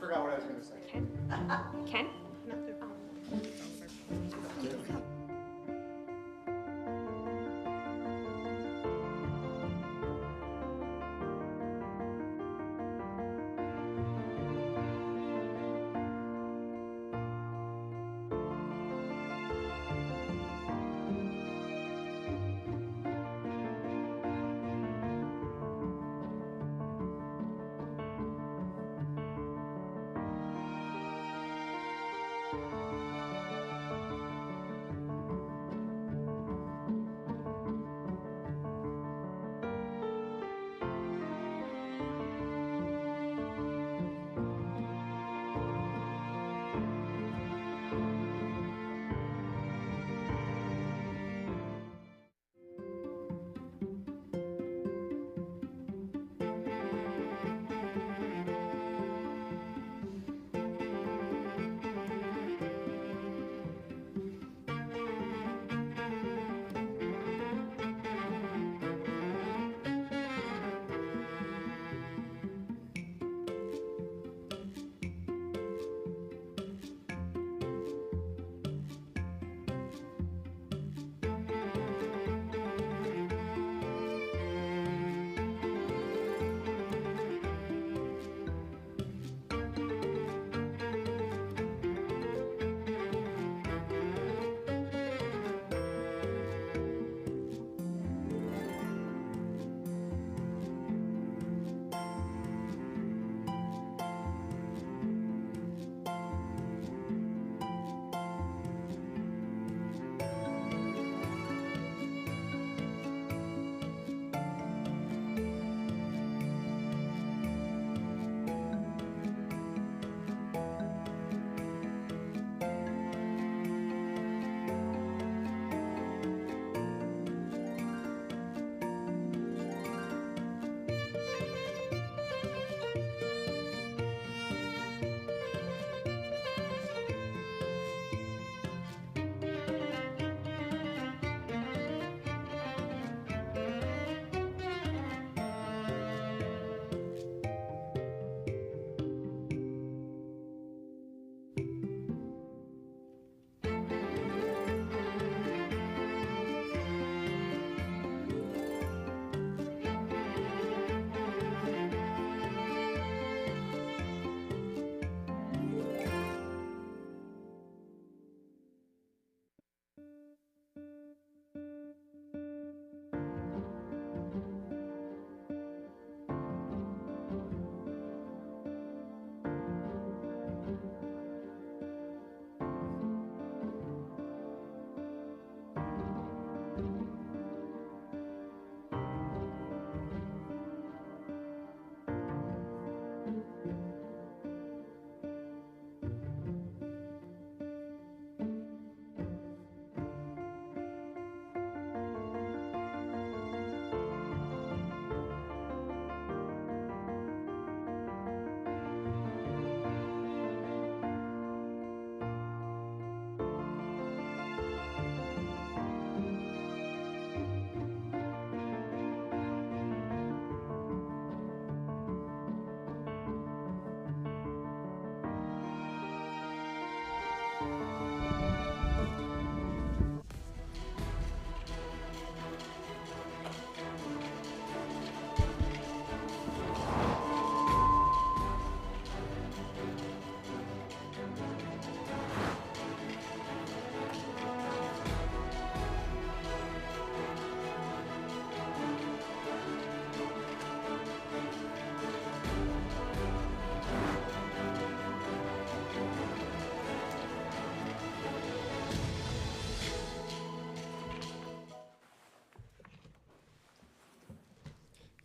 forgot what I was going to say. Ken?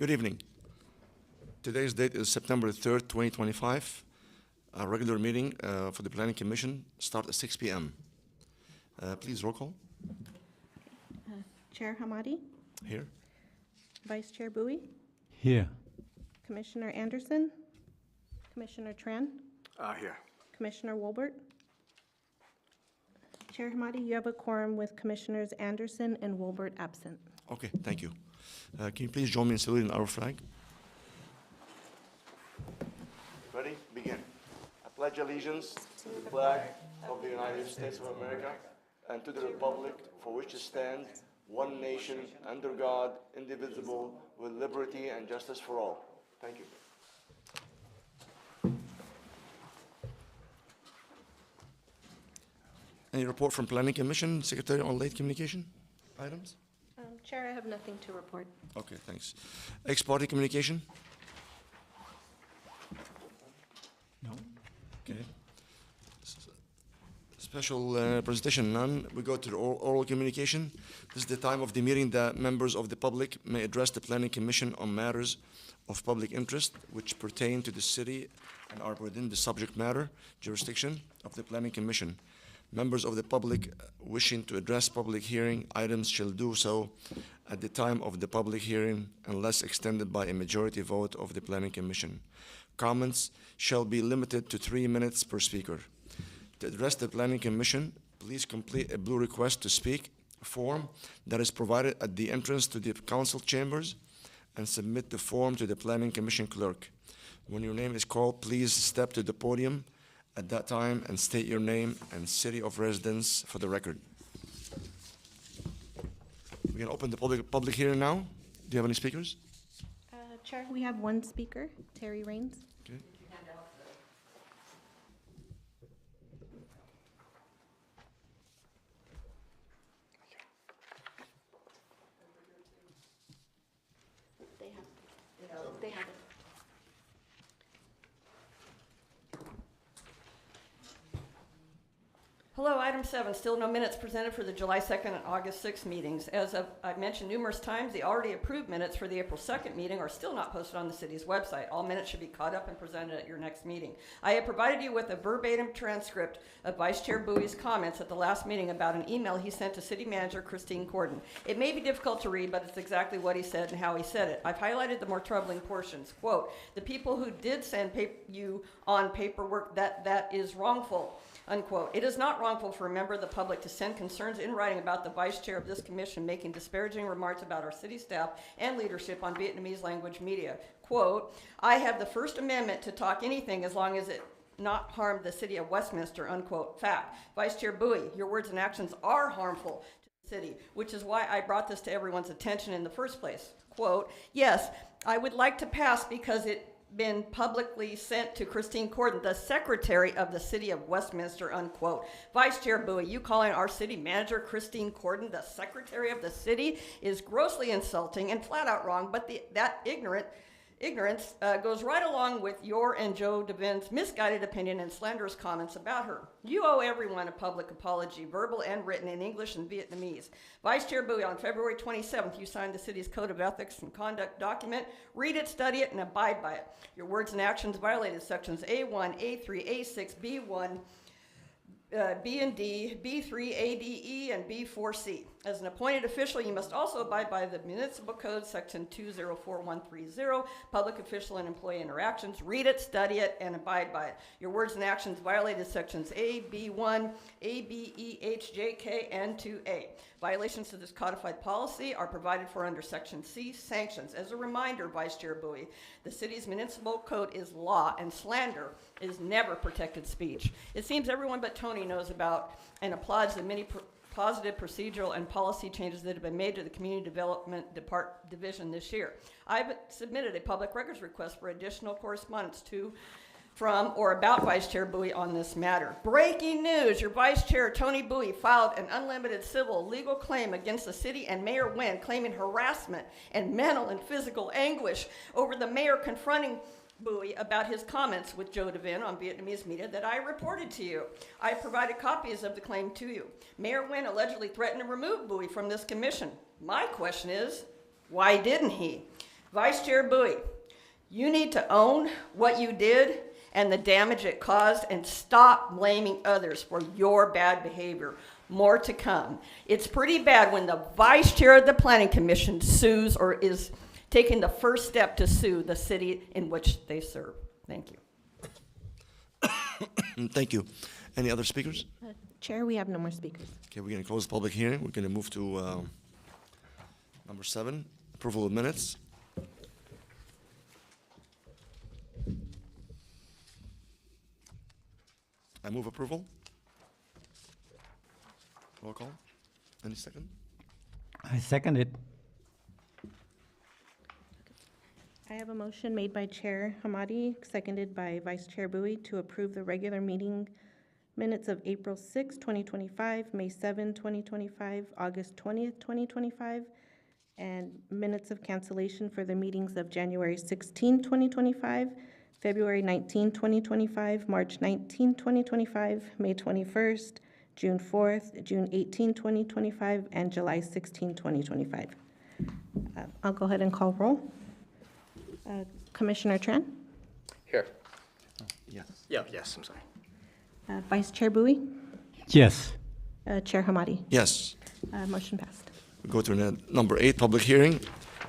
Good evening. Today's date is September 3rd, 2025. Our regular meeting for the Planning Commission starts at 6 p.m. Please roll call. Chair Hamadi, Here. Vice Chair Bowie, Here. Commissioner Anderson, Commissioner Tran, Here. Commissioner Wolbert. Chair Hamadi, you have a quorum with Commissioners Anderson and Wolbert absent. Okay, thank you. Can you please join me in saluting our flag? Ready? Begin. pledge allegiance to the flag of the United States of America and to the republic for which it stands, one nation, under God, indivisible, with liberty and justice for all. Thank you. Any report from Planning Commission, Secretary, on late communication items? Chair, I have nothing to report. Okay, thanks. Ex-party communication? No. Okay. Special presentation, none. We go to the oral communication. This is the time of the meeting that members of the public may address the Planning Commission on matters of public interest which pertain to the city and are within the subject matter jurisdiction of the Planning Commission. Members of the public wishing to address public hearing items shall do so at the time of the public hearing unless extended by a majority vote of the Planning Commission. Comments shall be limited to 3 minutes per speaker. To address the Planning Commission, please complete a blue request to speak form that is provided at the entrance to the council chambers and submit the form to the Planning Commission clerk. When your name is called, please step to the podium at that time and state your name and city of residence for the record. We're gonna open the public hearing now. Do you have any speakers? Chair, we have one speaker, Terry Raines. Okay. They have it. Hello, item 7, still no minutes presented for the July 2nd and August 6th meetings. As I've mentioned numerous times, the already approved minutes for the April 2nd meeting are still not posted on the city's website. All minutes should be caught up and presented at your next meeting. I have provided you with a verbatim transcript of Vice Chair Bowie's comments at the last meeting about an email he sent to City Manager Christine Corden. It may be difficult to read, but it's exactly what he said and how he said it. I've highlighted the more troubling portions. Quote, the people who did send you on paperwork that is wrongful. Unquote. It is not wrongful for a member of the public to send concerns in writing about the vice chair of this commission making disparaging remarks about our city staff and leadership on Vietnamese language media. Quote, I have the First Amendment to talk anything as long as it not harm the city of Westminster, unquote. Fact. Vice Chair Bowie, your words and actions are harmful to the city, which is why I brought this to everyone's attention in the first place. Quote, yes, I would like to pass because it been publicly sent to Christine Corden, the secretary of the city of Westminster, unquote. Vice Chair Bowie, you calling our city manager Christine Corden the secretary of the city is grossly insulting and flat out wrong, but that ignorance goes right along with your and Joe Devin's misguided opinion and slanderous comments about her. You owe everyone a public apology, verbal and written in English and Vietnamese. Vice Chair Bowie, on February 27th, you signed the city's Code of Ethics and Conduct document. Read it, study it, and abide by it. Your words and actions violated sections A1, A3, A6, B1, B and D, B3, A, D, E, and B4C. As an appointed official, you must also abide by the Municipal Code, Section 204130, Public Official and Employee Interactions. Read it, study it, and abide by it. Your words and actions violated Sections A, B1, A, B, E, H, J, K, and 2A. Violations of this codified policy are provided for under Section C, Sanctions. As a reminder, Vice Chair Bowie, the city's municipal code is law, and slander is never protected speech. It seems everyone but Tony knows about and applauds the many positive procedural and policy changes that have been made to the Community Development Division this year. I've submitted a public records request for additional correspondence from or about Vice Chair Bowie on this matter. Breaking news, your Vice Chair, Tony Bowie, filed an unlimited civil legal claim against the city and Mayor Nguyen, claiming harassment and mental and physical anguish over the mayor confronting Bowie about his comments with Joe Devin on Vietnamese media that I reported to you. I provided copies of the claim to you. Mayor Nguyen allegedly threatened to remove Bowie from this commission. My question is, why didn't he? Vice Chair Bowie, you need to own what you did and the damage it caused and stop blaming others for your bad behavior. More to come. It's pretty bad when the Vice Chair of the Planning Commission sues or is taking the first step to sue the city in which they serve. Thank you. Thank you. Any other speakers? Chair, we have no more speakers. Okay, we're going to close the public hearing. We're going to move to number 7, approval of minutes. I move approval. Roll call. Any second? I second it. I have a motion made by Chair Hamadi, seconded by Vice Chair Bowie, to approve the regular meeting minutes of April 6, 2025, May 7, 2025, August 20th, 2025, and minutes of cancellation for the meetings of January 16, 2025, February 19, 2025, March 19, 2025, May 21st, June 4th, June 18, 2025, and July 16, 2025. I'll go ahead and call roll. Commissioner Tran, Here. Yes. Yeah, yes, I'm sorry. Vice Chair Bowie, Yes. Chair Hamadi. Yes. Motion passed. We go to number 8, public hearing.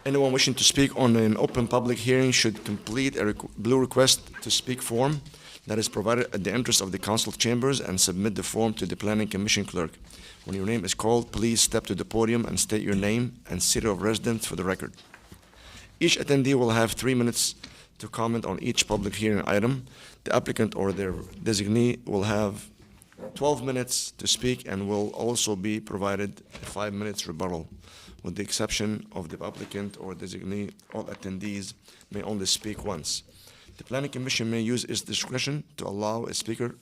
Anyone wishing to speak on an open public hearing should complete a blue request to speak form that is provided at the entrance of the council chambers and submit the form to the planning commission clerk. When your name is called, please step to the podium and state your name and city of residence for the record. Each attendee will have 3 minutes to comment on each public hearing item. The applicant or their designee will have 12 minutes to speak and will also be provided a 5 minutes rebuttal. With the exception of the applicant or designee, all attendees may only speak once. The Planning Commission may use its discretion to allow a speaker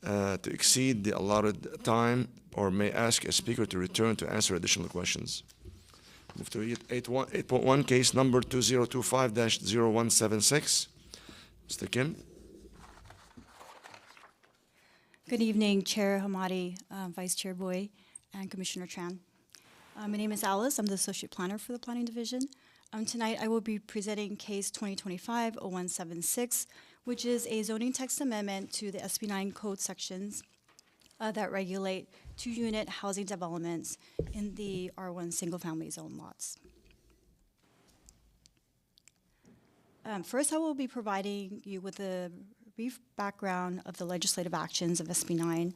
to exceed the allotted time or may ask a speaker to return to answer additional questions. Move to 8.1, case number 2025-0176. Mr. Kim. Good evening, Chair Hamadi, Vice Chair Bowie, and Commissioner Tran. My name is Alice. I'm the Associate Planner for the Planning Division. Tonight, I will be presenting case 2025-0176, which is a zoning text amendment to the SB 9 code sections that regulate 2-unit housing developments in the R1 single-family zone lots. First, I will be providing you with a brief background of the legislative actions of SB 9,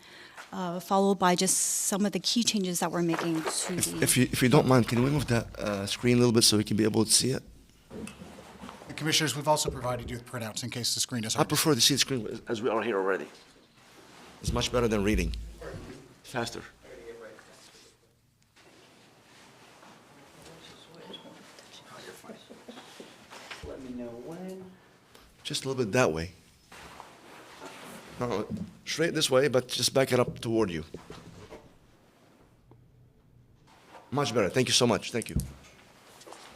followed by just some of the key changes that we're making to the... If you don't mind, can we move that screen a little bit so we can be able to see it? And Commissioners, we've also provided you with printouts in case the screen is I hard. prefer to see the screen as we are here already. It's much better than reading. Faster. Let me know when. Just a little bit that way. No, straight this way, but just back it up toward you. Much better. Thank you so much. Thank you.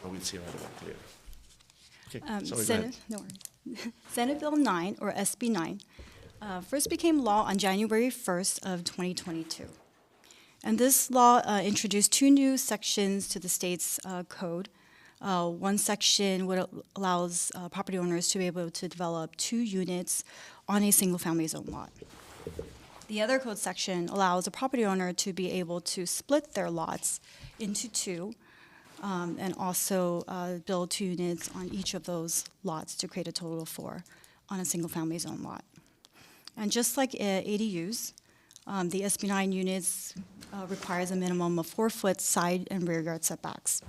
Oh, we'd see right away. Clear. Okay, sorry, go ahead. No worries. Senate Bill 9, or SB 9, first became law on January 1st of 2022. And this law introduced 2 new sections to the state's code. One section allows property owners to be able to develop 2 units on a single-family zone lot. The other code section allows a property owner to be able to split their lots into 2, and also build 2 units on each of those lots to create a total of 4 on a single-family zone lot. And just like ADUs, the SB 9 units requires a minimum of 4-foot side and rear yard setbacks.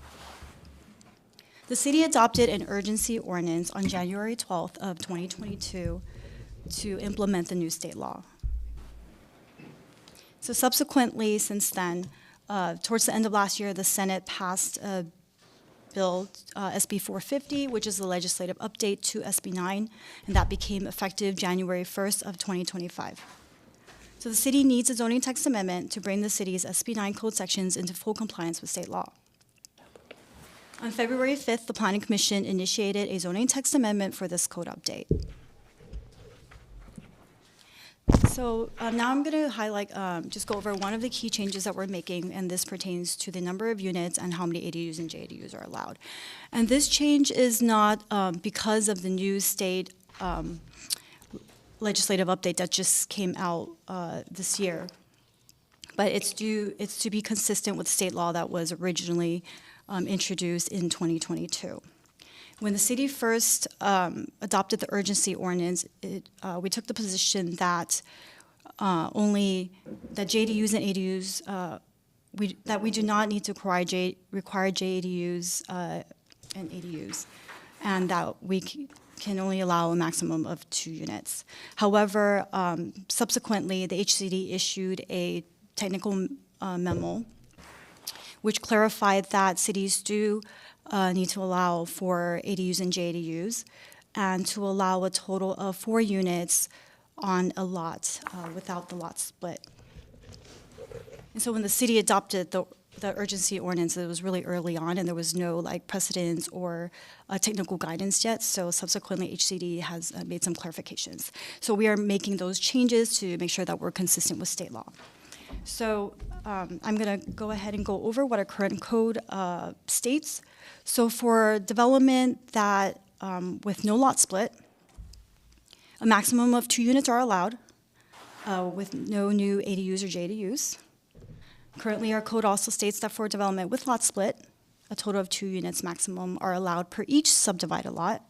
The city adopted an urgency ordinance on January 12th of 2022 to implement the new state law. So subsequently, since then, towards the end of last year, the Senate passed a bill, SB 450, which is the legislative update to SB 9, and that became effective January 1st of 2025. So the city needs a zoning text amendment to bring the city's SB 9 code sections into full compliance with state law. On February 5th, the Planning Commission initiated a zoning text amendment for this code update. So now I'm going to highlight, just go over one of the key changes that we're making, and this pertains to the number of units and how many ADUs and JDUs are allowed. And this change is not because of the new state legislative update that just came out this year, but it's to be consistent with state law that was originally introduced in 2022. When the city first adopted the urgency ordinance, we took the position that only that JDUs and ADUs, that we do not need to require JDUs and ADUs, and that can only allow a maximum of 2 units. However, subsequently, the HCD issued a technical memo which clarified that cities do need to allow for ADUs and JADUs, and to allow a total of 4 units on a lot without the lot split. And so when the city adopted the urgency ordinance, it was really early on, and there was no like precedence or technical guidance yet. So subsequently, HCD has made some clarifications. So we are making those changes to make sure that we're consistent with state law. So I'm going to go ahead and go over what our current code states. So for development that with no lot split, a maximum of 2 units are allowed with no new ADUs or JDUs. Currently, our code also states that for development with lot split, a total of 2 units maximum are allowed per each subdivided lot,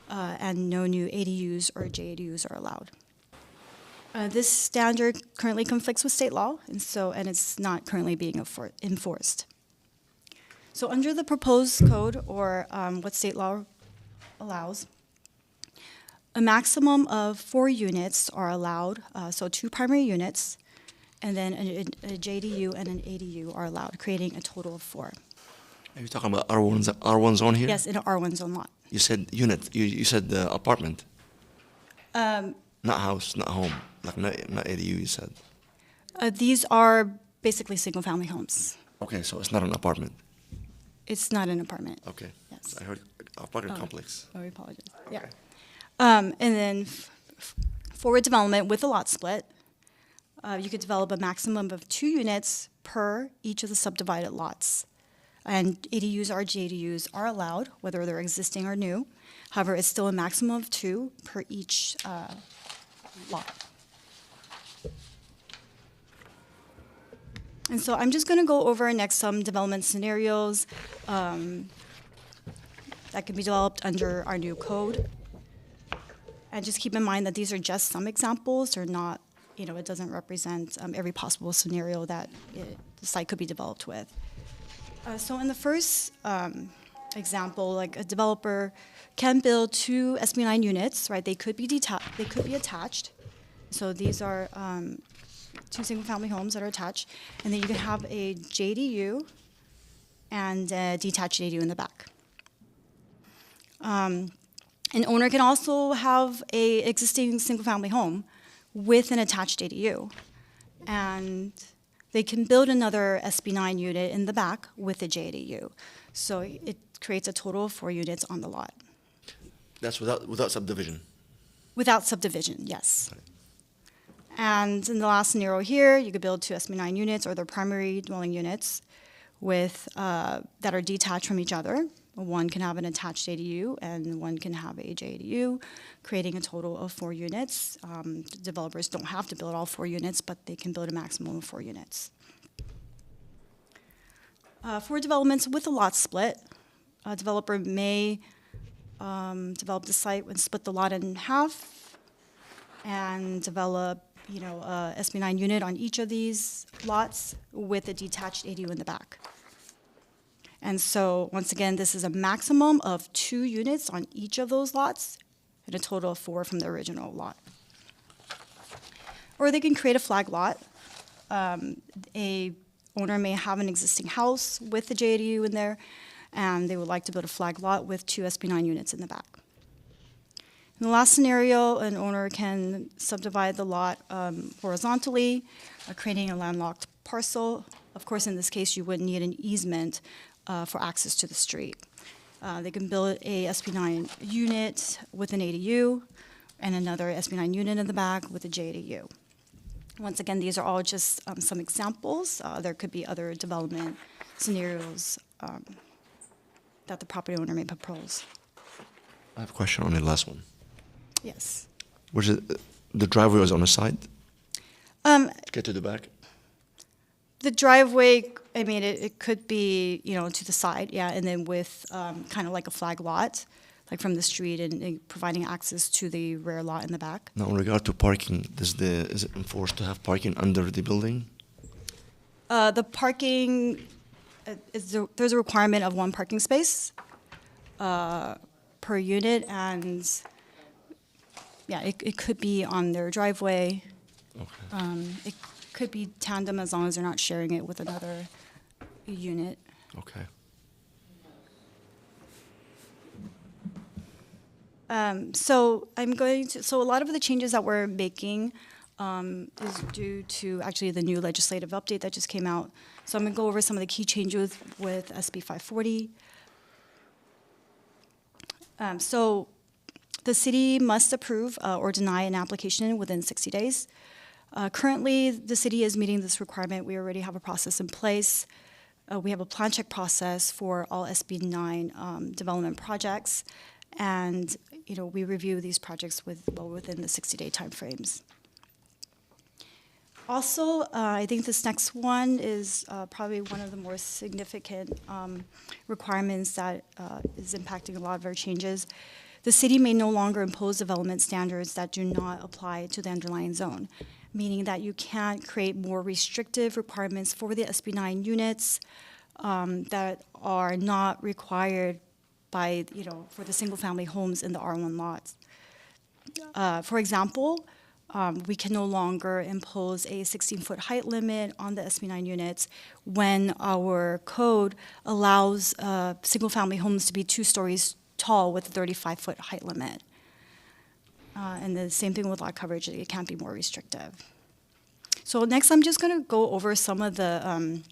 and no new ADUs or JDUs are allowed. This standard currently conflicts with state law, and it's not currently being enforced. So under the proposed code, or what state law allows, a maximum of 4 units are allowed, so 2 primary units, and then a JDU and an ADU are allowed, creating a total of 4. Are you talking about R1 zone here? Yes, in an R1 zone lot. You said unit, you said apartment. Not house, not home, like not ADU, you said. These are basically single-family homes. Okay, so it's not an apartment. It's not an apartment. Okay. Yes. I heard apartment complex. Oh, I apologize. Yeah. And then for development with a lot split, you could develop a maximum of 2 units per each of the subdivided lots. And ADUs or JDUs are allowed, whether they're existing or new. However, it's still a maximum of 2 per each lot. And so I'm just going to go over next some development scenarios that can be developed under our new code. And just keep in mind that these are just some examples. They're not, it doesn't represent every possible scenario that the site could be developed with. So in the first example, like a developer can build 2 SB9 units, right? They could be attached. So these are 2 single-family homes that are attached, and then you can have a JDU and a detached ADU in the back. An owner can also have a existing single-family home with an attached ADU, and they can build another SB9 unit in the back with a JDU. So it creates a total of 4 units on the lot. That's without subdivision. Without subdivision, yes. And in the last scenario here, you could build 2 SB9 units or their primary dwelling units with that are detached from each other. One can have an attached ADU and one can have a JDU, creating a total of 4 units. Developers don't have to build all 4 units, but they can build a maximum of 4 units. For developments with a lot split, a developer may develop the site and split the lot in half and develop a SB9 unit on each of these lots with a detached ADU in the back. And so, once again, this is a maximum of 2 units on each of those lots and a total of 4 from the original lot. Or they can create a flag lot. A owner may have an existing house with a JDU in there, and they would like to build a flag lot with 2 SB9 units in the back. In the last scenario, an owner can subdivide the lot horizontally, creating a landlocked parcel. Of course, in this case, you would need an easement for access to the street. They can build a SB9 unit with an ADU and another SB9 unit in the back with a JDU. Once again, these are all just some examples. There could be other development scenarios that the property owner may propose. I have a question on the last one. Yes. Which is the driveway was on the side? To get to the back? The driveway, I mean, it could be, to the side, yeah, and then with kind of like a flag lot, like from the street and providing access to the rear lot in the back. Now, in regard to parking, is it enforced to have parking under the building? The parking, there's a requirement of 1 parking space per per unit, and yeah, it could be on their driveway. It could be tandem as long as they're not sharing it with another unit. Okay. So a lot of the changes that we're making is due to actually the new legislative update that just came out. So I'm gonna go over some of the key changes with SB 540. So the city must approve or deny an application within 60 days. Currently, the city is meeting this requirement. We already have a process in place. We have a plan check process for all SB 9 development projects. And, we review these projects within the 60-day timeframes. Also, I think this next one is probably one of the more significant requirements that is impacting a lot of our changes. The city may no longer impose development standards that do not apply to the underlying zone, meaning that you can't create more restrictive requirements for the SB 9 units that are not required by, for the single-family homes in the R1 lots. For example, we can no longer impose a 16-foot height limit on the SB 9 units when our code allows single-family homes to be 2 stories tall with a 35-foot height limit. And the same thing with lot coverage, it can't be more restrictive. So next, I'm just going to go over some of the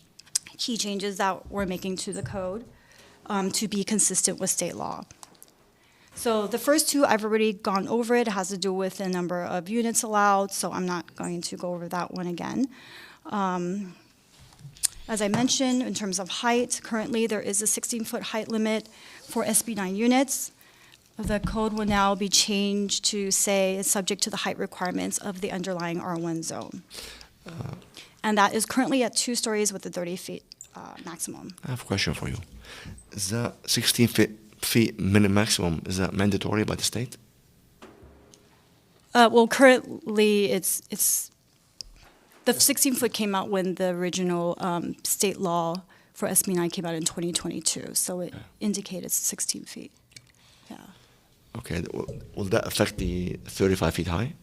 key changes that we're making to the code to be consistent with state law. So the first 2, I've already gone over it. It has to do with the number of units allowed, so I'm not going to go over that one again. As I mentioned, in terms of height, currently there is a 16-foot height limit for SB 9 units. The code will now be changed to say it's subject to the height requirements of the underlying R1 zone. And that is currently at 2 stories with a 30 feet maximum. I have a question for you. Is that 16 feet minimum maximum, is that mandatory by the state? Well, currently it's the 16-foot came out when the original state law for SB 9 came out in 2022, so it indicated 16 feet. Yeah. Okay, will that affect the 35 feet high?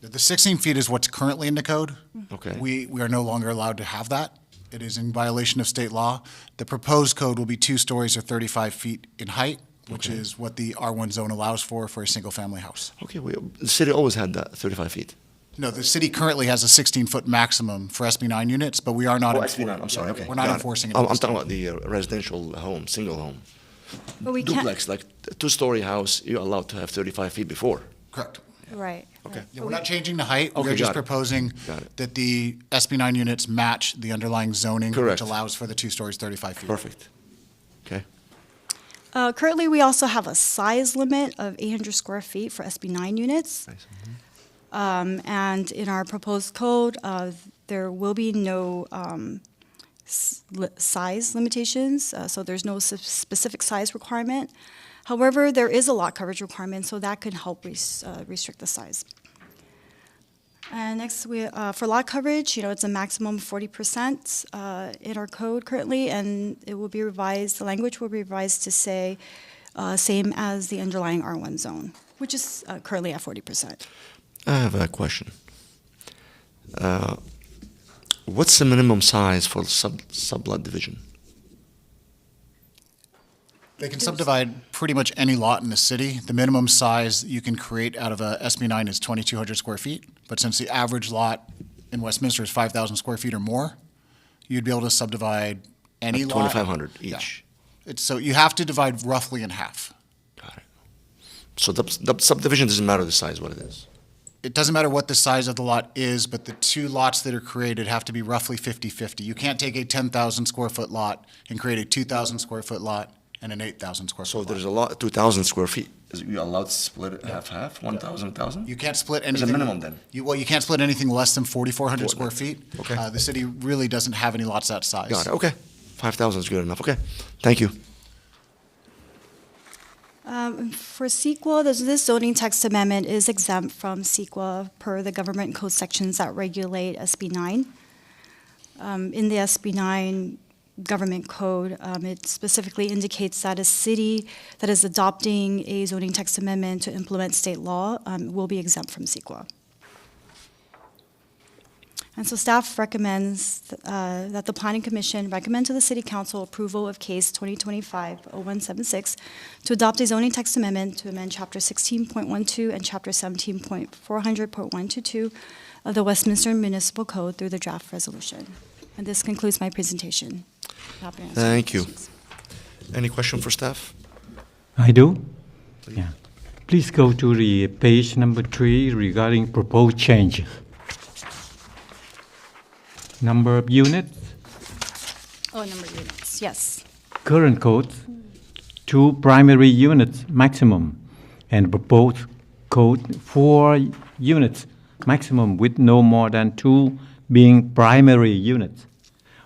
The 16 feet is what's currently in the code. Okay. We are no longer allowed to have that. It is in violation of state law. The proposed code will be 2 stories or 35 feet in height, which Okay. is what the R1 zone allows for a single-family house. Okay, the city always had that 35 feet. No, the city currently has a 16-foot maximum for SB 9 units, but we are not. Oh, SB 9, I'm sorry, okay. We're not got enforcing it. I'm talking about the residential home, single home. But we can't. Duplex, like a 2-story house, you're allowed to have 35 feet before. Correct. Right. Okay. Yeah, we're not changing the height. Okay, We're just got it. proposing Got it. that the SB 9 units match the underlying zoning, Correct. which allows for the 2 stories, 35 feet. Perfect. Okay. Currently, we also have a size limit of 800 square feet for SB 9 units. Nice. And in our proposed code, there will be no size limitations, so there's no specific size requirement. However, there is a lot coverage requirement, so that could help restrict the size. And next, for lot coverage, it's a maximum of 40% in our code currently, and it will be revised, the language will be revised to say same as the underlying R1 zone, which is currently at 40%. I have a question. What's the minimum size for sublot division? They can subdivide pretty much any lot in the city. The minimum size you can create out of a SB 9 is 2,200 square feet. But since the average lot in Westminster is 5,000 square feet or more, you'd be able to subdivide any Like lot. 2,500 each. Yeah. So you have to divide roughly in half. Got it. So the subdivision doesn't matter the size, what it is. It doesn't matter what the size of the lot is, but the 2 lots that are created have to be roughly 50-50. You can't take a 10,000 square foot lot and create a 2,000 square foot lot and an 8,000 square So foot there's lot. a lot, 2,000 square feet. Is you allowed to split it half-half, 1,000, 1,000? You can't split There's a anything. minimum then. You can't split anything less than 4,400 square feet. Okay. The city really doesn't have any lots that size. Got it, okay. 5,000 is good enough, okay. Thank you. For CEQA, this zoning text amendment is exempt from CEQA per the government code sections that regulate SB 9. In the SB 9 government code. It specifically indicates that a city that is adopting a zoning text amendment to implement state law will be exempt from CEQA. And so staff recommends that the Planning Commission recommend to the City Council approval of case 2025-0176 to adopt a zoning text amendment to amend Chapter 16.12 and Chapter 17.400.122 of the Westminster Municipal Code through the draft resolution. And this concludes my presentation. Happy to answer Thank you. questions. Any question for staff? I do? Yeah. Please go to the page number 3 regarding proposed change. Number of units, Oh, number of units, yes. current code, 2 primary units maximum, and proposed code 4 units maximum with no more than 2 being primary units.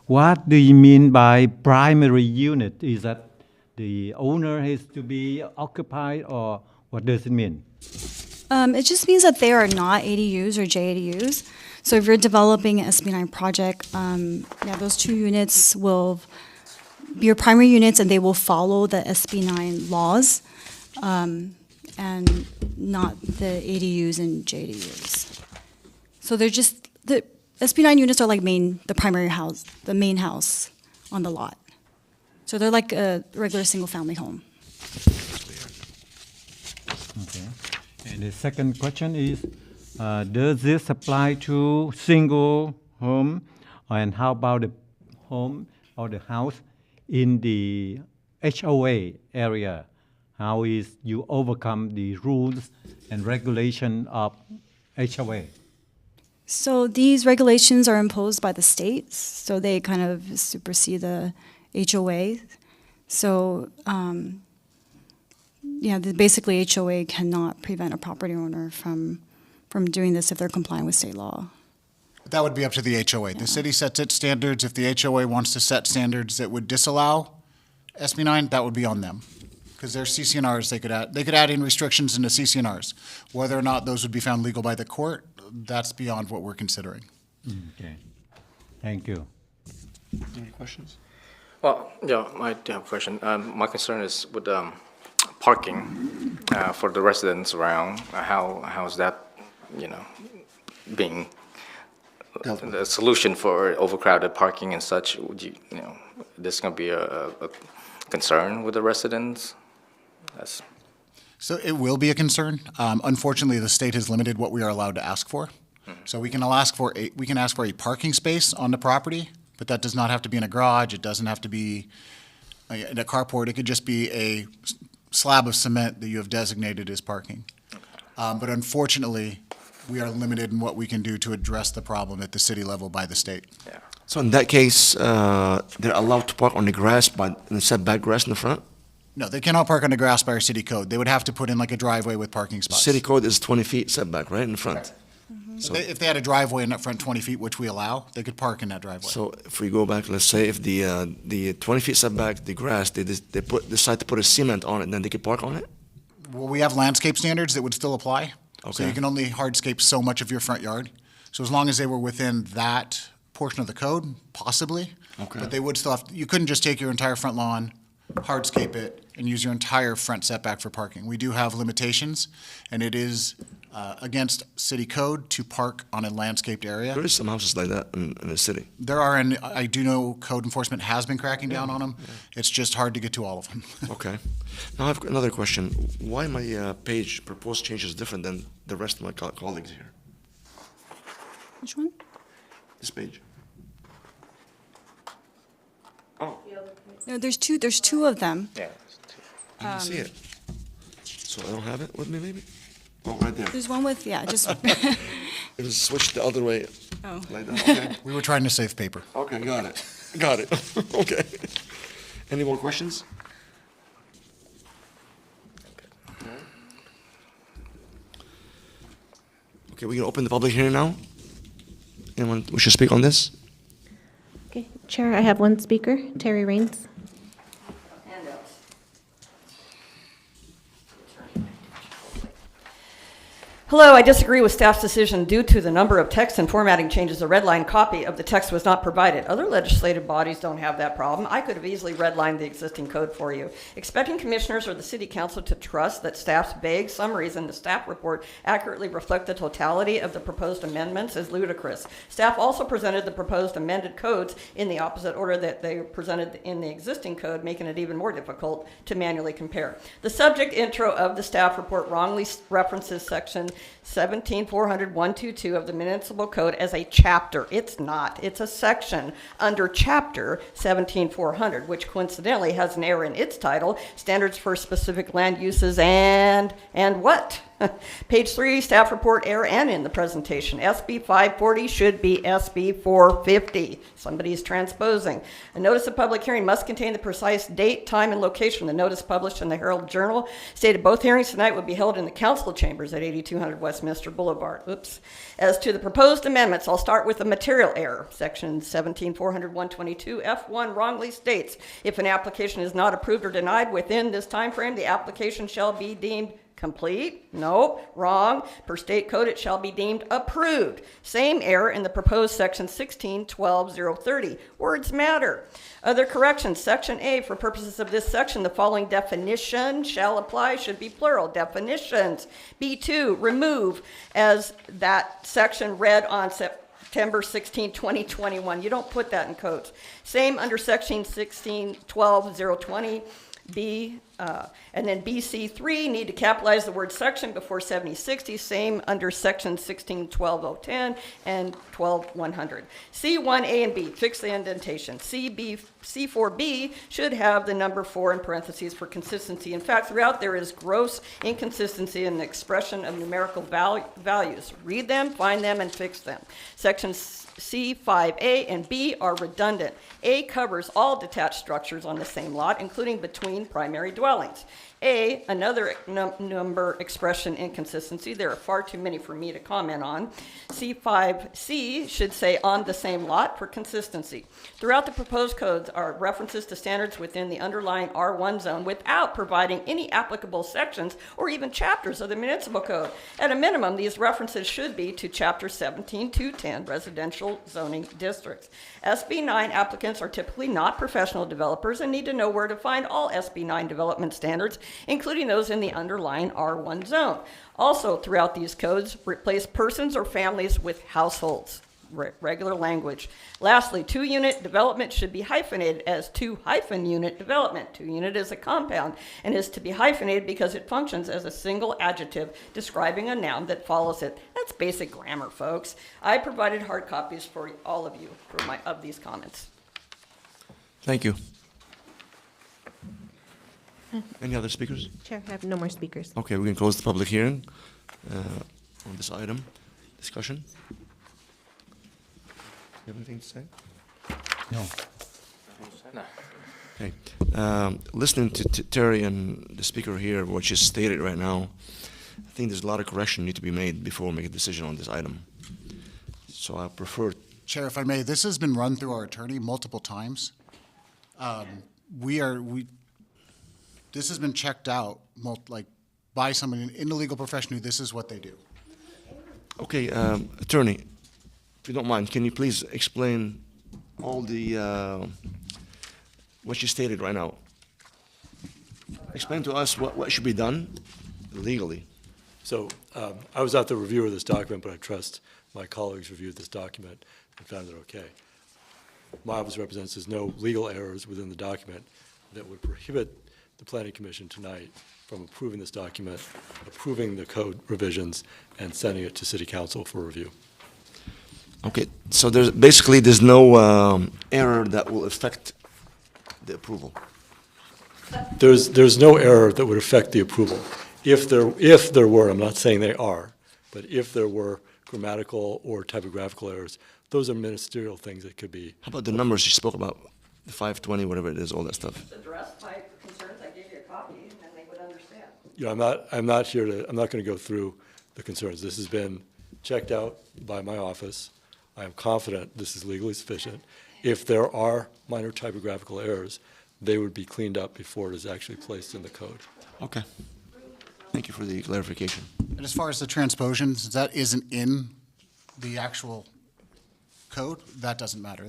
What do you mean by primary unit? Is that the owner has to be occupied, or what does it mean? It just means that they are not ADUs or JADUs. So if you're developing an SB9 project, those 2 units will be your primary units, and they will follow the SB9 laws, and not the ADUs and JADUs. So they're just, the SB9 units are like the primary house, the main house on the lot. So they're like a regular single-family home. Okay. And the second question is, does this apply to single home? And how about the home or the house in the HOA area? How is you overcome the rules and regulation of HOA? So these regulations are imposed by the states, so they kind of supersede the HOA. So, basically HOA cannot prevent a property owner from doing this if they're complying with state law. That would be up to the HOA. The city sets its standards. If the HOA wants to set standards that would disallow SB9, that would be on them. Because they're CCNRs, they could add in restrictions into CCNRs. Whether or not those would be found legal by the court, that's beyond what we're considering. Okay. Thank you. Any questions? Well, yeah, I do have a question. My concern is with parking for the residents around. How is that, being the solution for overcrowded parking and such? Would this going to be a concern with the residents? So it will be a concern. Unfortunately, the state has limited what we are allowed to ask for. So we can ask for a parking space on the property, but that does not have to be in a garage. It doesn't have to be in a carport. It could just be a slab of cement that you have designated as parking. But unfortunately, we are limited in what we can do to address the problem at the city level by the state. Yeah. So in that case, they're allowed to park on the grass, in the setback grass in the front? No, they cannot park on the grass by our city code. They would have to put in like a driveway with parking spots. City code is 20 feet setback, right, in the front? So, If they had a driveway in that front 20 feet, which we allow, they could park in that driveway. so if we go back, let's say if the 20 feet setback, the grass, they decide to put a cement on it, then they could park on it? Well, we have landscape standards that would still apply. So Okay. you can only hardscape so much of your front yard. So as long as they were within that portion of the code, possibly. Okay. But they would still have, you couldn't just take your entire front lawn, hardscape it, and use your entire front setback for parking. We do have limitations, and it is against city code to park on a landscaped area. There is some houses like that in the city. There are, and I do know code enforcement has been cracking down on them. It's just hard to get to all of them. Okay. Now I have another question. Why my page proposed change is different than the rest of my colleagues here? Which one? This page. Oh, No, there's two of them. Yeah. I didn't see it. So I don't have it with me, maybe? Oh, right there. There's one with, just, It was switched the other way. oh. Like that. Okay. We were trying to save paper. Okay, got it. Got it. Okay. Any more questions? Okay, we can open the public hearing now. Anyone wish to speak on this? Okay, Chair, I have one speaker, Terry Raines. Handouts. Hello, I disagree with staff's decision. Due to the number of text and formatting changes, a redline copy of the text was not provided. Other legislative bodies don't have that problem. I could have easily redlined the existing code for you. Expecting commissioners or the city council to trust that staff's vague summaries in the staff report accurately reflect the totality of the proposed amendments is ludicrous. Staff also presented the proposed amended codes in the opposite order that they presented in the existing code, making it even more difficult to manually compare. The subject intro of the staff report wrongly references section 17-400-122 of the municipal code as a chapter. It's not. It's a section under chapter 17-400, which coincidentally has an error in its title, Standards for Specific Land Uses and what? Page 3, staff report error and in the presentation. SB 540 should be SB 450. Somebody's transposing. A notice of public hearing must contain the precise date, time, and location. The notice published in the Herald Journal stated both hearings tonight would be held in the council chambers at 8200 Westminster Boulevard. Oops. As to the proposed amendments, I'll start with the material error. Section 17-400-122 F1 wrongly states, if an application is not approved or denied within this time frame, the application shall be deemed complete? No, wrong. Per state code, it shall be deemed approved. Same error in the proposed section 16-12-030. Words matter. Other corrections. Section A, for purposes of this section, the following definition shall apply, should be plural. Definitions. B2, remove as that section read on September 16, 2021. You don't put that in codes. Same under section 16-12-020. B, and then BC3, need to capitalize the word section before 7060, same under section 16-12-010 and 12-100. C1A and B, fix the indentation. C4B should have the number 4 in parentheses for consistency. In fact, throughout there is gross inconsistency in the expression of numerical values. Read them, find them, and fix them. Sections C, 5A, and B are redundant. A covers all detached structures on the same lot, including between primary dwellings. A, another number expression inconsistency. There are far too many for me to comment on. C5C should say on the same lot for consistency. Throughout the proposed codes are references to standards within the underlying R1 zone without providing any applicable sections or even chapters of the municipal code. At a minimum, these references should be to Chapter 17-210, residential zoning districts. SB 9 applicants are typically not professional developers and need to know where to find all SB 9 development standards, including those in the underlying R1 zone. Also, throughout these codes, replace persons or families with households. Regular language. Lastly, 2-unit development should be hyphenated as 2-unit development. 2-unit is a compound and is to be hyphenated because it functions as a single adjective describing a noun that follows it. That's basic grammar, folks. I provided hard copies for all of you of these comments. Thank you. Any other speakers? Chair, I have no more speakers. Okay, we can close the public hearing on this item. Discussion? You have anything to say? No. No. Okay. Listening to Terry and the speaker here, what she stated right now, I think there's a lot of correction need to be made before we make a decision on this item. So I prefer. Chair, if I may, this has been run through our attorney multiple times. This has been checked out by someone in the legal profession who this is what they do. Okay, attorney, if you don't mind, can you please explain all the what you stated right now? Explain to us what should be done legally. So I was at the review of this document, but I trust my colleagues reviewed this document and found it okay. My office represents there's no legal errors within the document that would prohibit the Planning Commission tonight from approving this document, approving the code revisions, and sending it to City Council for review. Okay, so there's no error that will affect the approval. There's no error that would affect the approval. If there were, I'm not saying they are, but if there were grammatical or typographical errors, those are ministerial things that could be. How about the numbers you spoke about, the 520, whatever it is, all that stuff? Address my concerns. I gave you a copy, and they would understand. You know, I'm not going to go through the concerns. This has been checked out by my office. I am confident this is legally sufficient. If there are minor typographical errors, they would be cleaned up before it is actually placed in the code. Okay. Thank you for the clarification. And as far as the transposition, since that isn't in the actual code, that doesn't matter.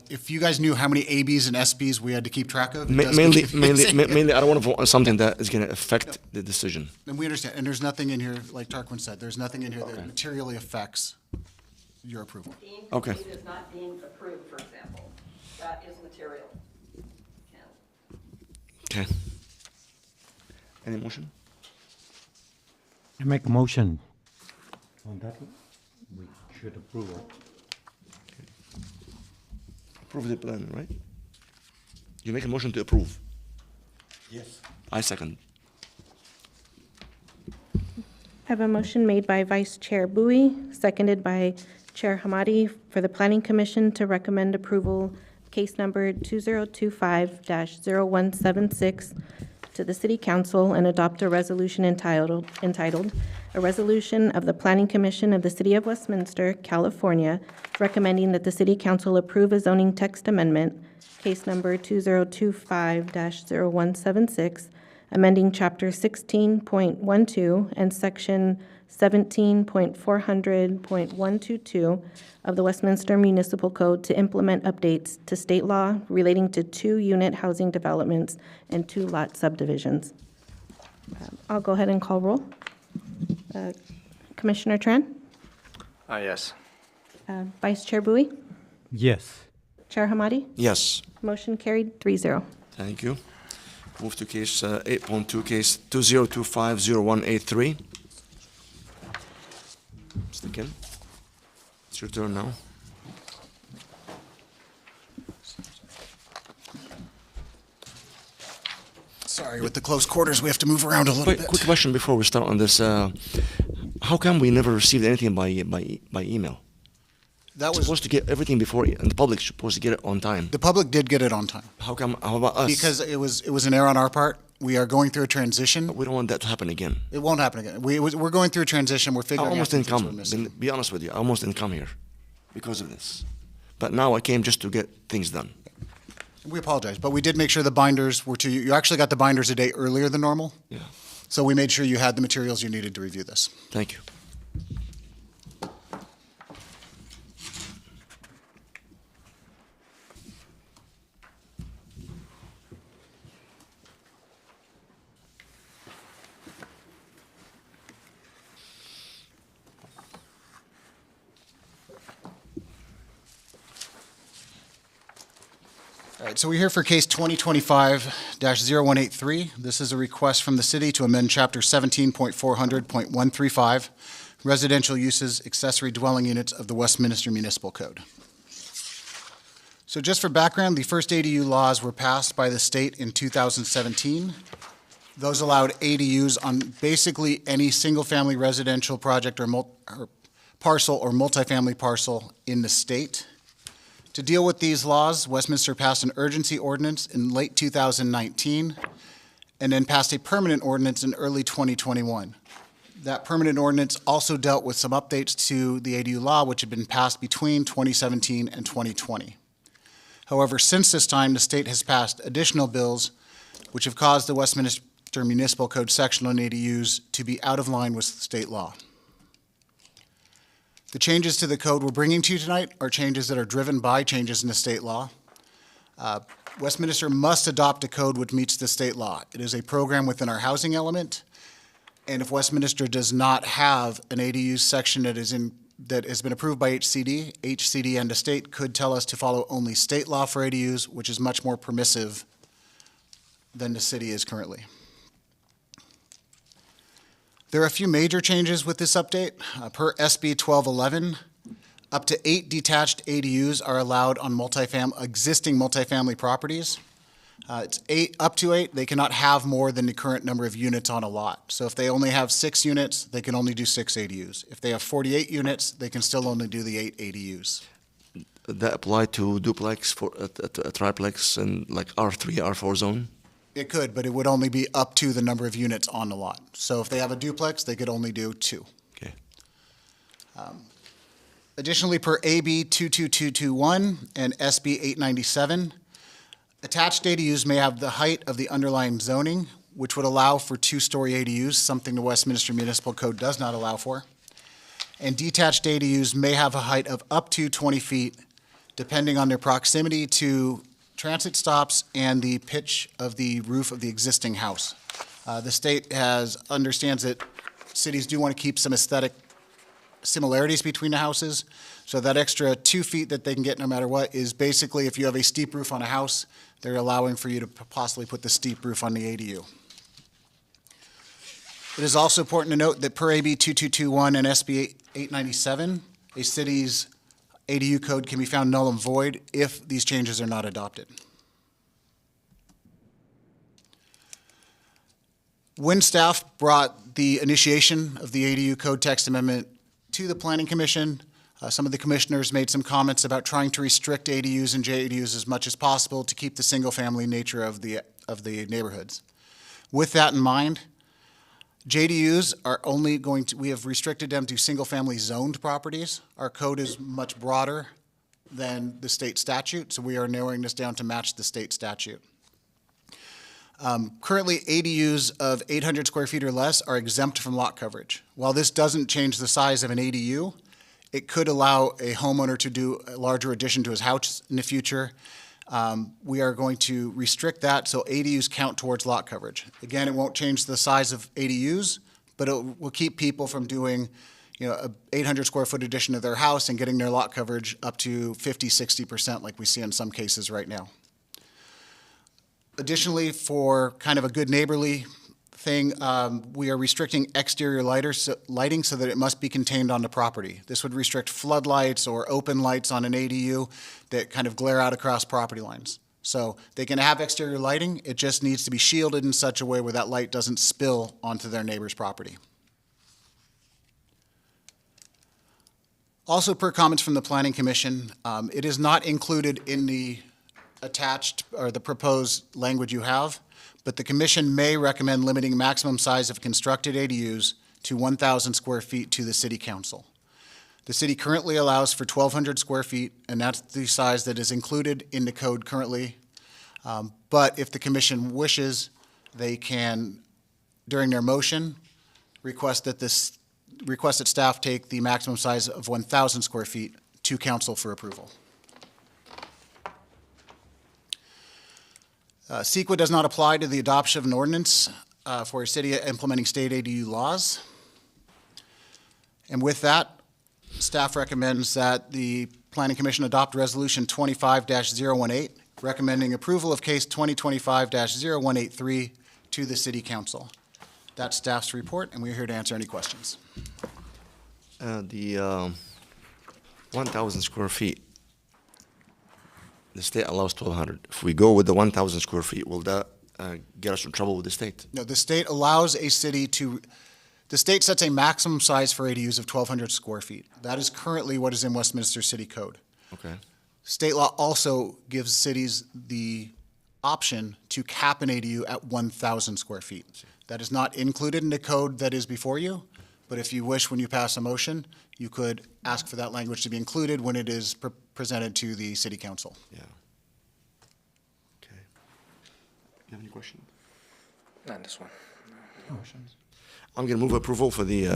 If you guys knew how many ABs and SBs we had to keep track of, it does get confusing. Mainly, I don't want to vote on something that is going to affect the decision. And we understand, and there's nothing in here, like Tarquin said, there's nothing in here that materially affects your approval. Deemed Okay. complete is not deemed approved, for example. That is material. Ken. Okay. Any motion? I make a motion. On that, we should approve it. Approve the plan, right? You make a motion to approve. Yes. I second. I have a motion made by Vice Chair Bowie, seconded by Chair Hamadi for the Planning Commission to recommend approval case number 2025-0176 to the City Council and adopt a resolution entitled, "A Resolution of the Planning Commission of the City of Westminster, California, recommending that the City Council approve a zoning text amendment, case number 2025-0176, amending Chapter 16.12 and Section 17.400.122 of the Westminster Municipal Code to implement updates to state law relating to 2-unit housing developments and 2-lot subdivisions." I'll go ahead and call roll. Commissioner Tran, Yes. Vice Chair Bowie, Yes. Chair Hamadi, Yes. motion carried 3-0. Thank you. Move to case 8.2, case 2025-0183. Mr. Ken, it's your turn now. Sorry, with the close quarters, we have to move around a little Quick bit. question before we start on this. How come we never received anything by email? That We're was, supposed to get everything before, and the public's supposed to get it on time. the public did get it on time, How come? How about us? because it was an error on our part. We are going through a transition. We don't want that to happen again. It won't happen again. We're going through a transition. We're I figuring out almost the didn't things we're come. missing. Be honest with you, I almost didn't come here because of this. But now I came just to get things done. We apologize, but we did make sure the binders were to you. You actually got the binders a day earlier than normal, Yeah. so we made sure you had the materials you needed to review this. Thank you. All right, so we're here for case 2025-0183. This is a request from the city to amend Chapter 17.400.135, residential uses, accessory dwelling units of the Westminster Municipal Code. So just for background, the first ADU laws were passed by the state in 2017. Those allowed ADUs on basically any single-family residential project or parcel or multifamily parcel in the state. To deal with these laws, Westminster passed an urgency ordinance in late 2019 and then passed a permanent ordinance in early 2021. That permanent ordinance also dealt with some updates to the ADU law, which had been passed between 2017 and 2020. However, since this time, the state has passed additional bills which have caused the Westminster Municipal Code section on ADUs to be out of line with state law. The changes to the code we're bringing to you tonight are changes that are driven by changes in the state law. Westminster must adopt a code which meets the state law. It is a program within our housing element, and if Westminster does not have an ADU section that has been approved by HCD and the state could tell us to follow only state law for ADUs, which is much more permissive than the city is currently. There are a few major changes with this update. Per SB 1211, up to 8 detached ADUs are allowed on existing multifamily properties. It's up to 8. They cannot have more than the current number of units on a lot. So if they only have 6 units, they can only do 6 ADUs. If they have 48 units, they can still only do the 8 ADUs. That apply to duplex, for a triplex, and like R3, R4 zone? It could, but it would only be up to the number of units on the lot. So if they have a duplex, they could only do 2. Okay. Additionally, per AB 22221 and SB 897, attached ADUs may have the height of the underlying zoning, which would allow for two-story ADUs, something the Westminster Municipal Code does not allow for. And detached ADUs may have a height of up to 20 feet, depending on their proximity to transit stops and the pitch of the roof of the existing house. The state understands that cities do want to keep some aesthetic similarities between the houses, so that extra 2 feet that they can get no matter what is basically if you have a steep roof on a house, they're allowing for you to possibly put the steep roof on the ADU. It is also important to note that per AB 2221 and SB 897, a city's ADU code can be found null and void if these changes are not adopted. When staff brought the initiation of the ADU code text amendment to the Planning Commission, some of the commissioners made some comments about trying to restrict ADUs and JADUs as much as possible to keep the single-family nature of the neighborhoods. With that in mind, JDUs are only we have restricted them to single-family zoned properties. Our code is much broader than the state statute, so we are narrowing this down to match the state statute. Currently, ADUs of 800 square feet or less are exempt from lot coverage. While this doesn't change the size of an ADU, it could allow a homeowner to do a larger addition to his house in the future. We are going to restrict that so ADUs count towards lot coverage. Again, it won't change the size of ADUs, but it will keep people from doing a 800 square foot addition to their house and getting their lot coverage up to 50, 60% like we see in some cases right now. Additionally, for kind of a good neighborly thing, we are restricting exterior lighting so that it must be contained on the property. This would restrict floodlights or open lights on an ADU that kind of glare out across property lines. So they can have exterior lighting, it just needs to be shielded in such a way where that light doesn't spill onto their neighbor's property. Also, per comments from the Planning Commission, it is not included in the attached or the proposed language you have, but the Commission may recommend limiting maximum size of constructed ADUs to 1,000 square feet to the City Council. The city currently allows for 1,200 square feet, and that's the size that is included in the code currently. But if the Commission wishes, they can, during their motion, request that staff take the maximum size of 1,000 square feet to Council for approval. CEQA does not apply to the adoption of an ordinance for a city implementing state ADU laws. And with that, staff recommends that the Planning Commission adopt Resolution 25-018, recommending approval of case 2025-0183 to the City Council. That's staff's report, and we're here to answer any questions. The 1,000 square feet, the state allows 1,200. If we go with the 1,000 square feet, will that get us in trouble with the state? No, the state allows a city to, the state sets a maximum size for ADUs of 1,200 square feet. That is currently what is in Westminster City Code. Okay. State law also gives cities the option to cap an ADU at 1,000 square feet. That is not included in the code that is before you, but if you wish, when you pass a motion, you could ask for that language to be included when it is presented to the City Council. Yeah. Okay. You have any questions? Not this one. I'm going to move approval for the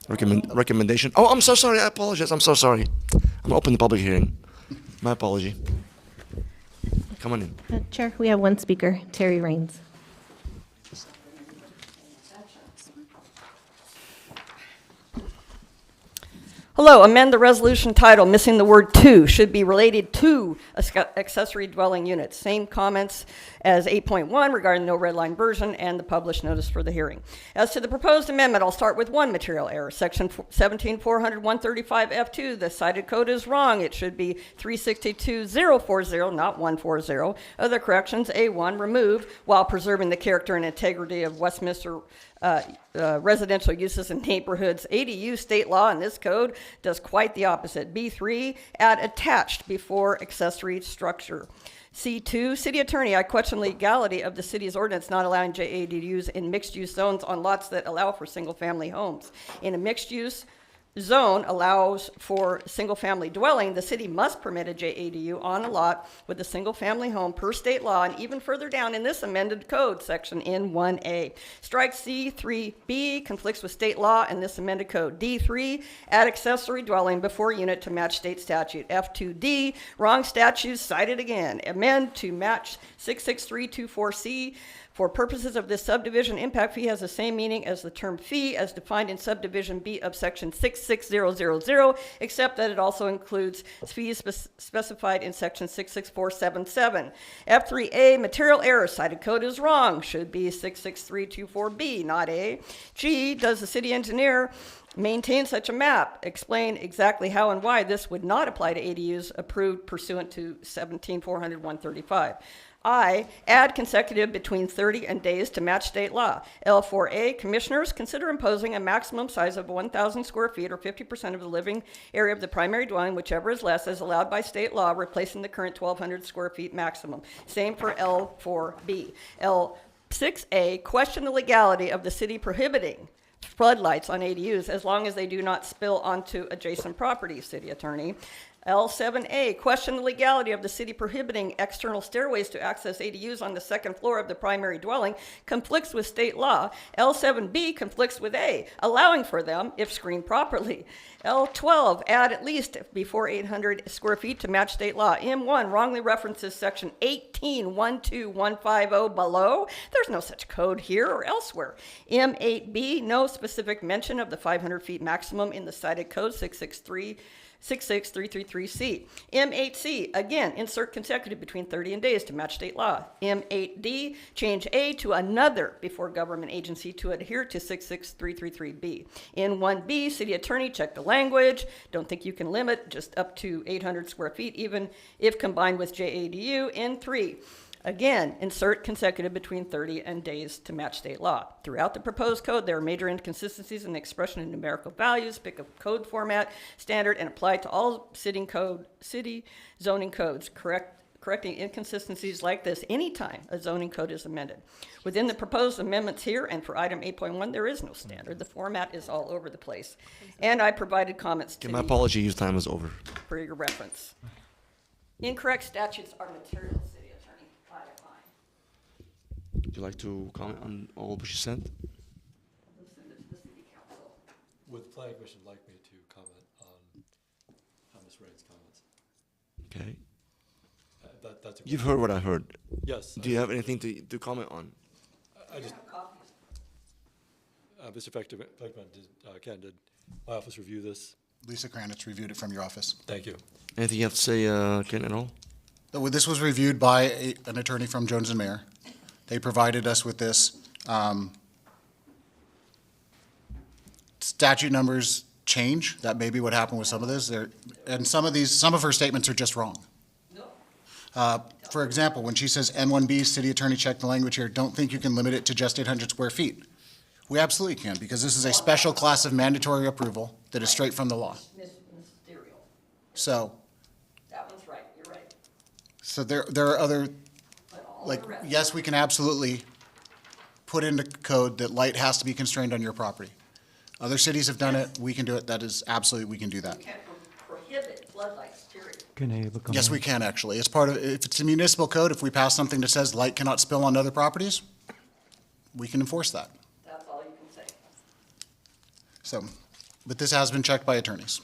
recommendation. Oh, I'm so sorry. I apologize. I'm so sorry. I'm going to open the public hearing. My apology. Come on in. Chair, we have one speaker, Terry Raines. Hello, amend the resolution title, missing the word "to," should be related to accessory dwelling units. Same comments as 8.1 regarding no red line version and the published notice for the hearing. As to the proposed amendment, I'll start with one material error. Section 17-400-135F2, the cited code is wrong. It should be 362-040, not 140. Other corrections, A1, removed while preserving the character and integrity of Westminster residential uses in neighborhoods. ADU state law in this code does quite the opposite. B3, add attached before accessory structure. C2, city attorney, I question legality of the city's ordinance not allowing JADUs in mixed-use zones on lots that allow for single-family homes. In a mixed-use zone allows for single-family dwelling, the city must permit a JADU on a lot with a single-family home per state law, and even further down in this amended code section in 1A. Strike C3B, conflicts with state law and this amended code. D3, add accessory dwelling before unit to match state statute. F2D, wrong statutes cited again. Amend to match 66324C. For purposes of this subdivision, impact fee has the same meaning as the term fee as defined in subdivision B of section 66000, except that it also includes fees specified in section 66477. F3A, material error, cited code is wrong, should be 66324B, not A. G, does the city engineer maintain such a map? Explain exactly how and why this would not apply to ADUs approved pursuant to 17,400-135. I, add consecutive between 30 and days to match state law. L4A, commissioners consider imposing a maximum size of 1,000 square feet or 50% of the living area of the primary dwelling, whichever is less, as allowed by state law, replacing the current 1,200 square feet maximum. Same for L4B. L6A, question the legality of the city prohibiting floodlights on ADUs as long as they do not spill onto adjacent property, city attorney. L7A, question the legality of the city prohibiting external stairways to access ADUs on the second floor of the primary dwelling, conflicts with state law. L7B conflicts with A, allowing for them if screened properly. L12, add at least before 800 square feet to match state law. M1 wrongly references section 1812150 below. There's no such code here or elsewhere. M8B, no specific mention of the 500 feet maximum in the cited code 66333C. M8C, again, insert consecutive between 30 and days to match state law. M8D, change A to another before government agency to adhere to 66333B. In 1B, city attorney, check the language. Don't think you can limit just up to 800 square feet, even if combined with JADU. In 3, again, insert consecutive between 30 and days to match state law. Throughout the proposed code, there are major inconsistencies in the expression of numerical values. Pick a code format standard and apply to all city zoning codes. Correcting inconsistencies like this anytime a zoning code is amended. Within the proposed amendments here and for item 8.1, there is no standard. The format is all over the place. And I provided comments to My apology, your time is over. for your reference. Incorrect statutes are material, city attorney. Would you like to comment on all what you said? Would the planning commission like me to comment on Ms. Rain's comments? Okay. That's a You've heard what I heard. Yes. Do you have anything to comment on? I just, Mr. Beckman, Ken, did my office review this? Lisa Kranitz reviewed it from your office. Thank you. Anything you have to say, Ken, at all? This was reviewed by an attorney from Jones and Mayer. They provided us with this. Statute numbers change. That may be what happened with some of this. And some of her statements are just wrong. For example, when she says N1B, city attorney, check the language here, don't think you can limit it to just 800 square feet. We absolutely can, because this is a special class of mandatory approval that is straight from the law. Ministerial. So, That one's right, you're right. so there are other, But all like, the rest. yes, we can absolutely put into code that light has to be constrained on your property. Other cities have done it, we can do it, that is absolutely, we can do that. You can't prohibit floodlights, period. Can I have a comment? Yes, we can actually. It's part of, if it's a municipal code, if we pass something that says light cannot spill on other properties, we can enforce that. That's all you can say. So, but this has been checked by attorneys.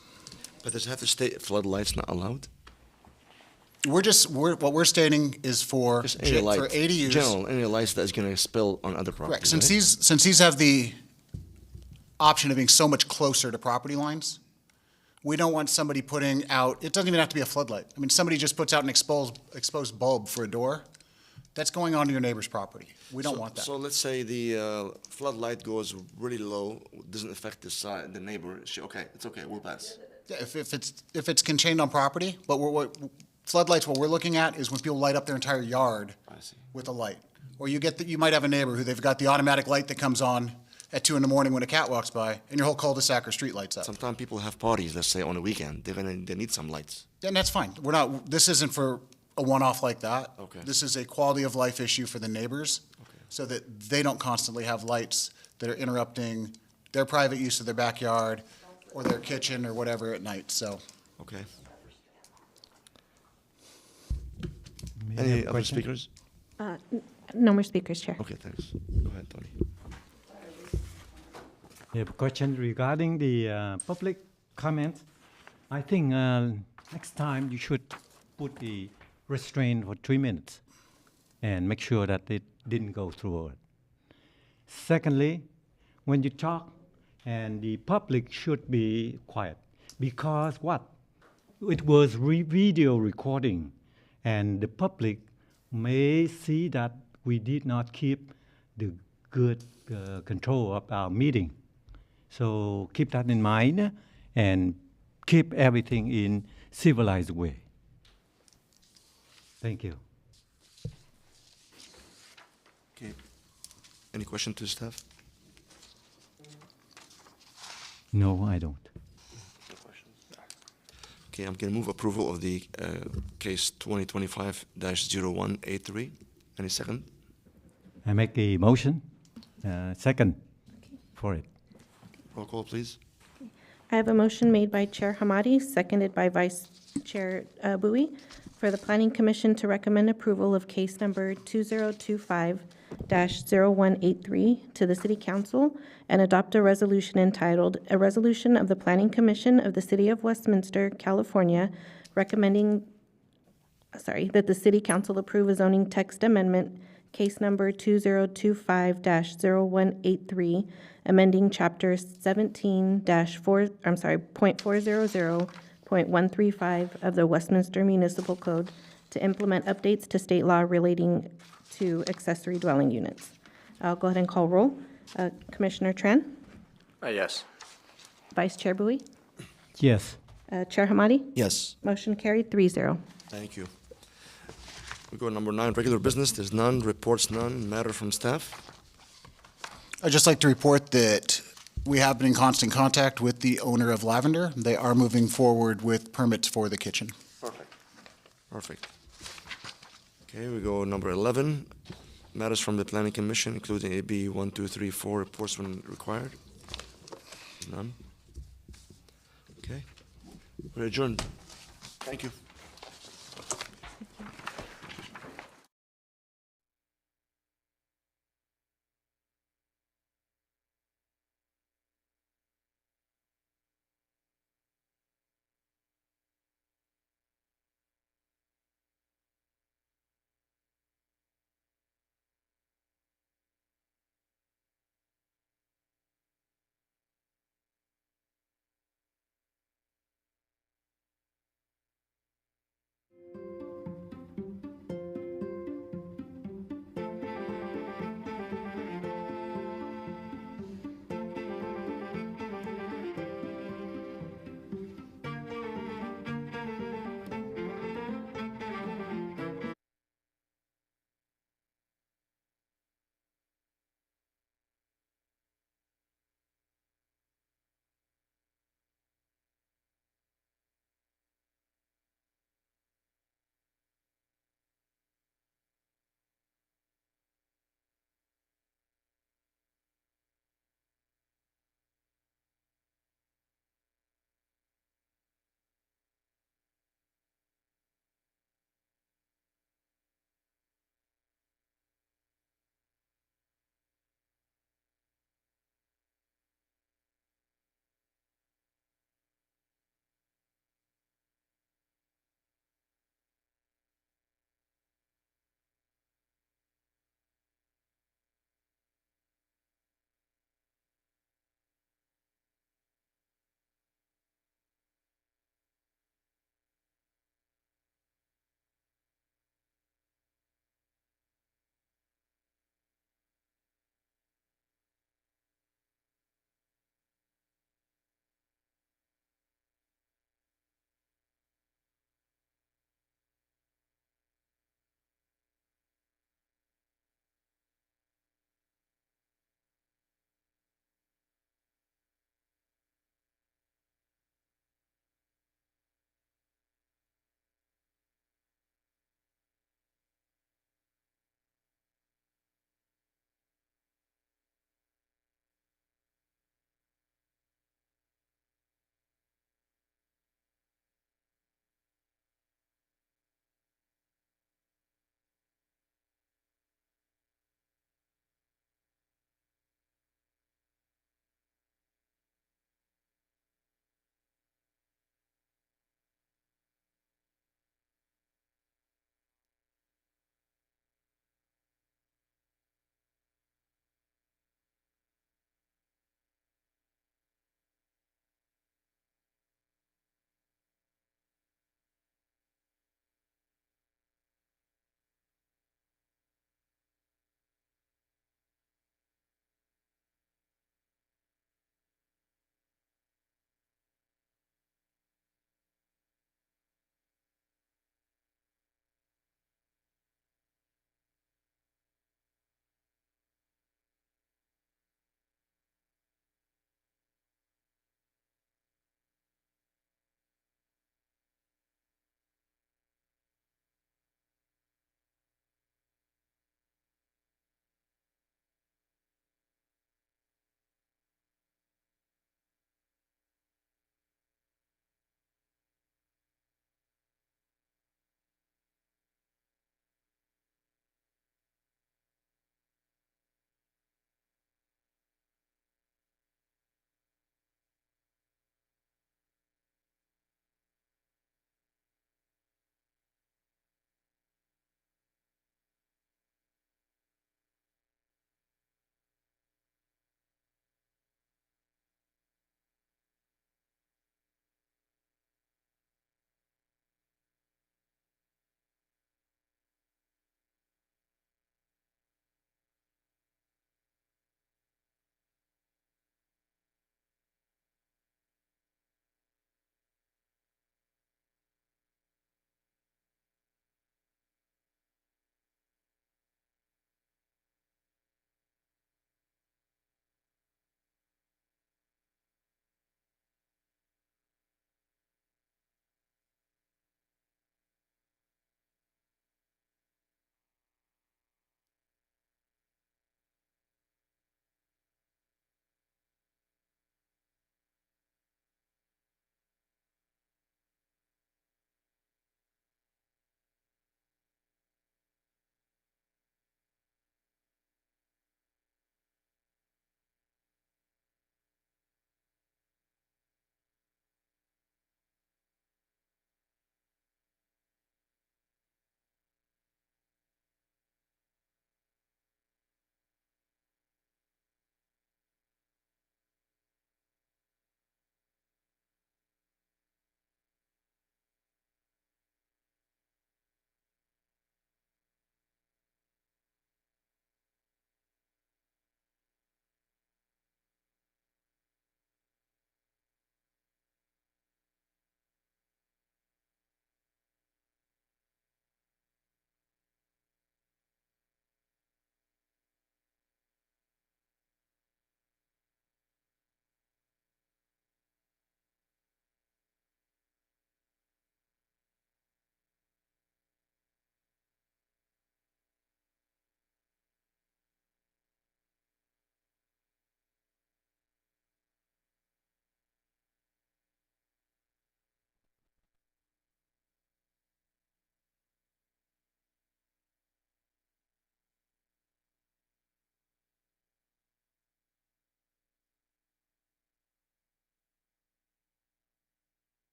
But does it have to state floodlights not allowed? What we're stating is for Just any light. for ADUs. General, any lights that's going to spill on other properties. Correct. right? Since these have the option of being so much closer to property lines, we don't want somebody putting out, it doesn't even have to be a floodlight. I mean, somebody just puts out an exposed bulb for a door, that's going onto your neighbor's property. We don't want that. So let's say the floodlight goes really low, doesn't affect the neighbor. Okay, it's okay, we'll pass. Yeah, if it's contained on property, but floodlights, what we're looking at is when people light up their entire yard I see. with a light. Or you might have a neighbor who they've got the automatic light that comes on at 2 a.m. when a cat walks by, and your whole cul-de-sac or street lights up. Sometimes people have parties, let's say on a weekend, they need some lights. And that's fine. This isn't for a one-off like that. Okay. This is a quality of life issue for the neighbors, Okay. so that they don't constantly have lights that are interrupting their private use of their backyard or their kitchen or whatever at night, so. Okay. May I have Any a other question? speakers? No more speakers, Chair. Okay, thanks. Go ahead, Tony. I have a question regarding the public comment. I think next time you should put the restraint for 3 minutes and make sure that it didn't go through it. Secondly, when you talk, and the public should be quiet, because what? It was video recording, and the public may see that we did not keep the good control of our meeting. So keep that in mind and keep everything in civilized way. Thank you. Okay. Any question to staff? No, I don't. Okay, I'm going to move approval of the case 2025-0183. Any second? I make a motion, second for it. Roll call, please. I have a motion made by Chair Hamadi, seconded by Vice Chair Bowie, for the Planning Commission to recommend approval of case number 2025-0183 to the City Council and adopt a resolution entitled, "A Resolution of the Planning Commission of the City of Westminster, California, recommending, that the City Council approve a zoning text amendment, case number 2025-0183, amending Chapter 17-400.135 of the Westminster Municipal Code to implement updates to state law relating to accessory dwelling units." I'll go ahead and call roll. Commissioner Tran, Yes. Vice Chair Bowie, Yes. Chair Hamadi. Yes. Motion carried 3-0. Thank you. We go to number 9, regular business. There's none. Reports none. Matter from staff. I'd just like to report that we have been in constant contact with the owner of Lavender. They are moving forward with permits for the kitchen. Perfect. Perfect. Okay, we go number 11. Matters from the Planning Commission, including AB 1, 2, 3, 4 reports when required. None. Okay. We're adjourned. Thank you.